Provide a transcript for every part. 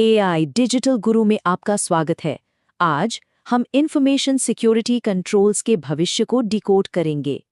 AI digital गुरु में आपका स्वागत है। आज हम इंफॉर्मेशन सिक्योरिटी कंट्रोल्स के भविष्य को डिकोड करेंगे।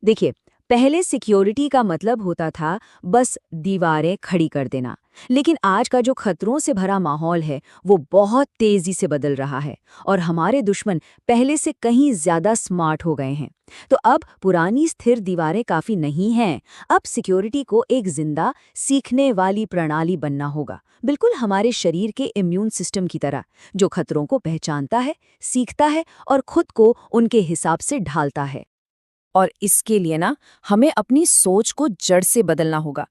देखिए, पहले सिक्योरिटी का मतलब होता था बस दीवारें खड़ी कर देना, लेकिन आज का जो खतरों से भरा माहौल है वो बहुत तेजी से बदल रहा है और हमारे दुश्मन पहले से कहीं ज्यादा स्मार्ट हो गए हैं। तो अब पुरानी स्थिर दीवारें काफी नहीं हैं। अब सिक्योरिटी को एक जिंदा सीखने वाली प्रणाली बनना होगा, बिल्कुल हमारे शरीर के इम्यून सिस्टम की तरह, जो खतरों को पहचानता है, सीखता है और खुद को उनके हिसाब से ढालता है। और इसके लिए ना हमें अपनी सोच को जड़ से बदलना होगा।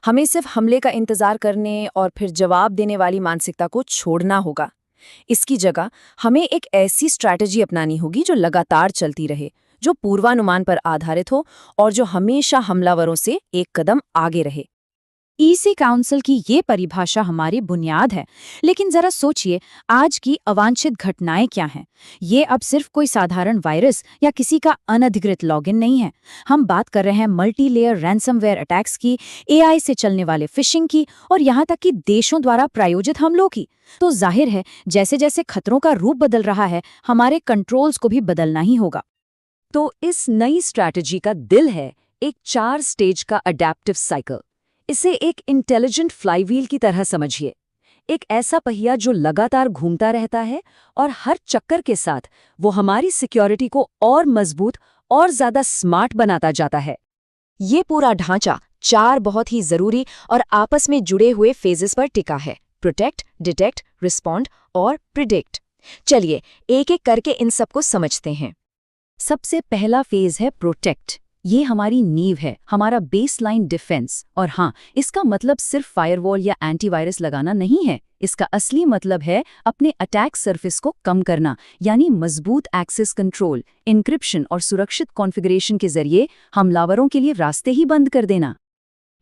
हमें सिर्फ हमले का इंतजार करने और फिर जवाब देने वाली मानसिकता को छोड़ना होगा। इसकी जगह हमें एक ऐसी स्ट्रैटेजी अपनानी होगी जो लगातार चलती रहे, जो पूर्वानुमान पर आधारित हो और जो हमेशा हमलावरों से एक कदम आगे रहे। ईसी काउंसिल की ये परिभाषा हमारी बुनियाद है, लेकिन जरा सोचिए आज की अवांछित घटनाएं क्या हैं। ये अब सिर्फ कोई साधारण वायरस या किसी का अनधिकृत लॉगिन नहीं है। हम बात कर रहे हैं मल्टी लेयर रैंसमवेयर अटैक्स की, एआई से चलने वाले फिशिंग की और यहाँ तक कि देशों द्वारा प्रायोजित हमलों की। तो जाहिर है जैसे जैसे खतरों का रूप बदल रहा है, हमारे कंट्रोल्स को भी बदलना ही होगा। तो इस नई स्ट्रैटेजी का दिल है एक 4 स्टेज का अडैप्टिव साइकिल। इसे एक इंटेलिजेंट फ्लाईव्हील की तरह समझिए, एक ऐसा पहिया जो लगातार घूमता रहता है और हर चक्कर के साथ वो हमारी सिक्योरिटी को और मजबूत और ज्यादा स्मार्ट बनाता जाता है। ये पूरा ढांचा 4 बहुत ही जरूरी और आपस में जुड़े हुए फेजेस पर टिका है: प्रोटेक्ट, डिटेक्ट, रिस्पॉन्ड और प्रिडिक्ट। चलिए एक एक करके इन सबको समझते हैं। सबसे पहला फेज है प्रोटेक्ट। ये हमारी नींव है, हमारा बेसलाइन डिफेंस। और हाँ, इसका मतलब सिर्फ फायरवॉल या एंटीवायरस लगाना नहीं है। इसका असली मतलब है अपने अटैक सरफेस को कम करना, यानी मजबूत एक्सेस कंट्रोल, एन्क्रिप्शन और सुरक्षित कॉन्फ़िगरेशन के जरिए हमलावरों के लिए रास्ते ही बंद कर देना।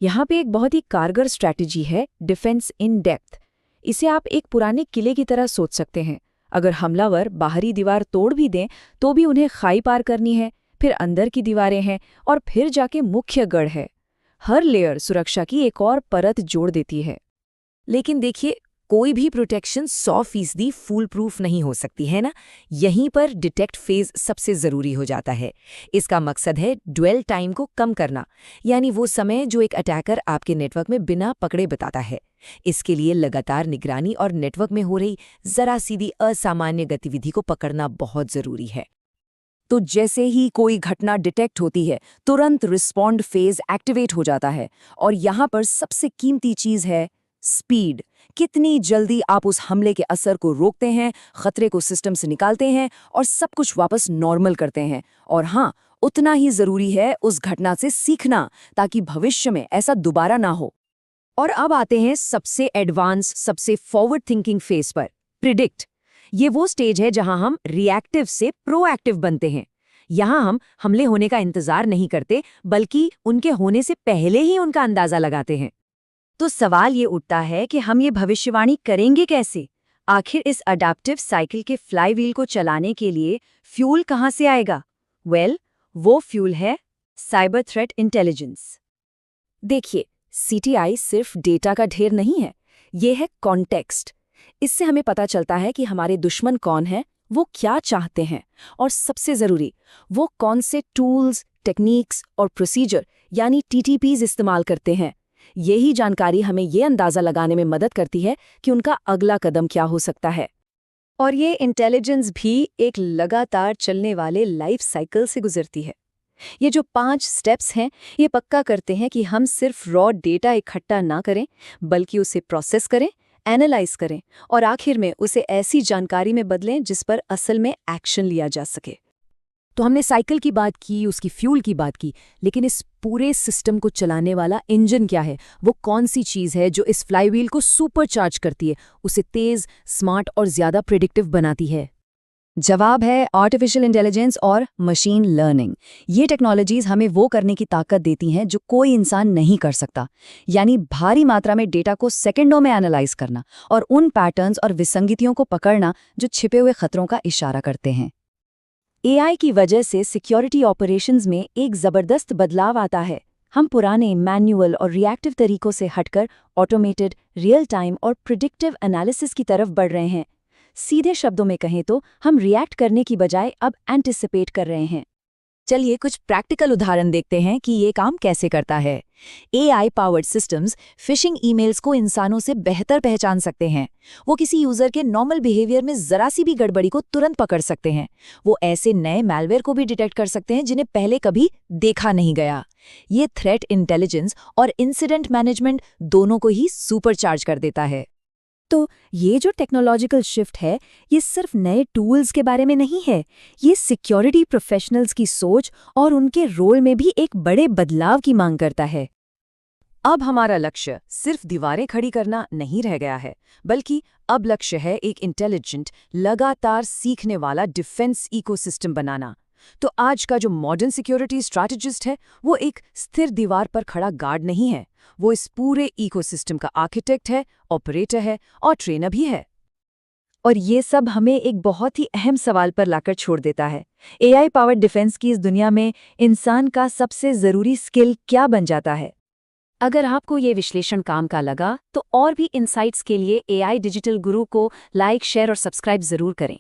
यहाँ पे एक बहुत ही कारगर स्ट्रैटेजी है डिफेंस इन डेप्थ। इसे आप एक पुराने किले की तरह सोच सकते हैं। अगर हमलावर बाहरी दीवार तोड़ भी दें तो भी उन्हें खाई पार करनी है, फिर अंदर की दीवारें हैं और फिर जाके मुख्य गढ़ है। हर लेयर सुरक्षा की एक और परत जोड़ देती है। लेकिन देखिए, कोई भी प्रोटेक्शन 100% फूल प्रूफ नहीं हो सकती है ना। यहीं पर डिटेक्ट फेज सबसे जरूरी हो जाता है। इसका मकसद है ड्वेल टाइम को कम करना, यानी वो समय जो एक अटैकर आपके नेटवर्क में बिना पकड़े बताता है। इसके लिए लगातार निगरानी और नेटवर्क में हो रही जरा सीधी असामान्य गतिविधि को पकड़ना बहुत जरूरी है। तो जैसे ही कोई घटना डिटेक्ट होती है, तुरंत रिस्पॉन्ड फेज एक्टिवेट हो जाता है। और यहाँ पर सबसे कीमती चीज है स्पीड। कितनी जल्दी आप उस हमले के असर को रोकते हैं, खतरे को सिस्टम से निकालते हैं और सब कुछ वापस नॉर्मल करते हैं। और हाँ, उतना ही जरूरी है उस घटना से सीखना, ताकि भविष्य में ऐसा दोबारा ना हो। और अब आते हैं सबसे एडवांस, सबसे फॉरवर्ड थिंकिंग फेज पर, प्रिडिक्ट। ये वो स्टेज है जहां हम रिएक्टिव से प्रोएक्टिव बनते हैं। यहां हम हमले होने का इंतजार नहीं करते, बल्कि उनके होने से पहले ही उनका अंदाजा लगाते हैं। तो सवाल ये उठता है कि हम ये भविष्यवाणी करेंगे कैसे? आखिर इस अडैप्टिव साइकिल के फ्लाईव्हील को चलाने के लिए फ्यूल कहाँ से आएगा? वो फ्यूल है साइबर थ्रेट इंटेलिजेंस। देखिए, सीटीआई सिर्फ डेटा का ढेर नहीं है, ये है कॉन्टेक्स्ट। इससे हमें पता चलता है कि हमारे दुश्मन कौन हैं, वो क्या चाहते हैं और सबसे जरूरी, वो कौन से टूल्स, टेक्निक्स और प्रोसीजर यानी टीटीपीज इस्तेमाल करते हैं। यही जानकारी हमें ये अंदाजा लगाने में मदद करती है कि उनका अगला कदम क्या हो सकता है। और ये इंटेलिजेंस भी एक लगातार चलने वाले लाइफ साइकिल से गुजरती है। ये जो 5 स्टेप्स हैं, ये पक्का करते हैं कि हम सिर्फ रॉ डेटा इकट्ठा ना करें, बल्कि उसे प्रोसेस करें, एनालाइज करें और आखिर में उसे ऐसी जानकारी में बदलें जिस पर असल में एक्शन लिया जा सके। तो हमने साइकिल की बात की, उसकी फ्यूल की बात की, लेकिन इस पूरे सिस्टम को चलाने वाला इंजन क्या है? वो कौन सी चीज़ है जो इस फ्लाईव्हील को सुपरचार्ज करती है, उसे तेज, स्मार्ट और ज़्यादा प्रिडिक्टिव बनाती है? जवाब है आर्टिफिशियल इंटेलिजेंस और मशीन लर्निंग। ये टेक्नोलॉजीज हमें वो करने की ताकत देती हैं जो कोई इंसान नहीं कर सकता, यानी भारी मात्रा में डेटा को सेकंडों में एनालाइज करना और उन पैटर्न्स और विसंगतियों को पकड़ना जो छिपे हुए खतरों का इशारा करते हैं। एआई की वजह से सिक्योरिटी ऑपरेशंस में एक जबरदस्त बदलाव आता है। हम पुराने मैनुअल और रिएक्टिव तरीकों से हटकर ऑटोमेटेड, रियल टाइम और प्रिडिक्टिव एनालिसिस की तरफ बढ़ रहे हैं। सीधे शब्दों में कहें तो हम रिएक्ट करने की बजाय अब एंटिसिपेट कर रहे हैं। चलिए कुछ प्रैक्टिकल उदाहरण देखते हैं कि ये काम कैसे करता है। AI powered systems fishing emails को इंसानों से बेहतर पहचान सकते हैं। वो किसी यूजर के नॉर्मल बिहेवियर में जरा सी भी गड़बड़ी को तुरंत पकड़ सकते हैं। वो ऐसे नए मैलवेयर को भी डिटेक्ट कर सकते हैं जिन्हें पहले कभी देखा नहीं गया। ये थ्रेट इंटेलिजेंस और इंसिडेंट मैनेजमेंट दोनों को ही सुपरचार्ज कर देता है। तो ये जो टेक्नोलॉजिकल शिफ्ट है, ये सिर्फ नए टूल्स के बारे में नहीं है, ये सिक्योरिटी प्रोफेशनल्स की सोच और उनके रोल में भी एक बड़े बदलाव की मांग करता है। अब हमारा लक्ष्य सिर्फ दीवारें खड़ी करना नहीं रह गया है, बल्कि अब लक्ष्य है एक इंटेलिजेंट, लगातार सीखने वाला डिफेंस इकोसिस्टम बनाना। तो आज का जो मॉडर्न सिक्योरिटी स्ट्रैटेजिस्ट है, वो एक स्थिर दीवार पर खड़ा गार्ड नहीं है, वो इस पूरे इकोसिस्टम का आर्किटेक्ट है, ऑपरेटर है और ट्रेनर भी है। और ये सब हमें एक बहुत ही अहम सवाल पर लाकर छोड़ देता है। AI पावर्ड डिफेंस की इस दुनिया में इंसान का सबसे ज़रूरी स्किल क्या बन जाता है? अगर आपको ये विश्लेषण काम का लगा तो और भी इनसाइट्स के लिए AI डिजिटल गुरु को लाइक, शेयर और सब्सक्राइब जरूर करें।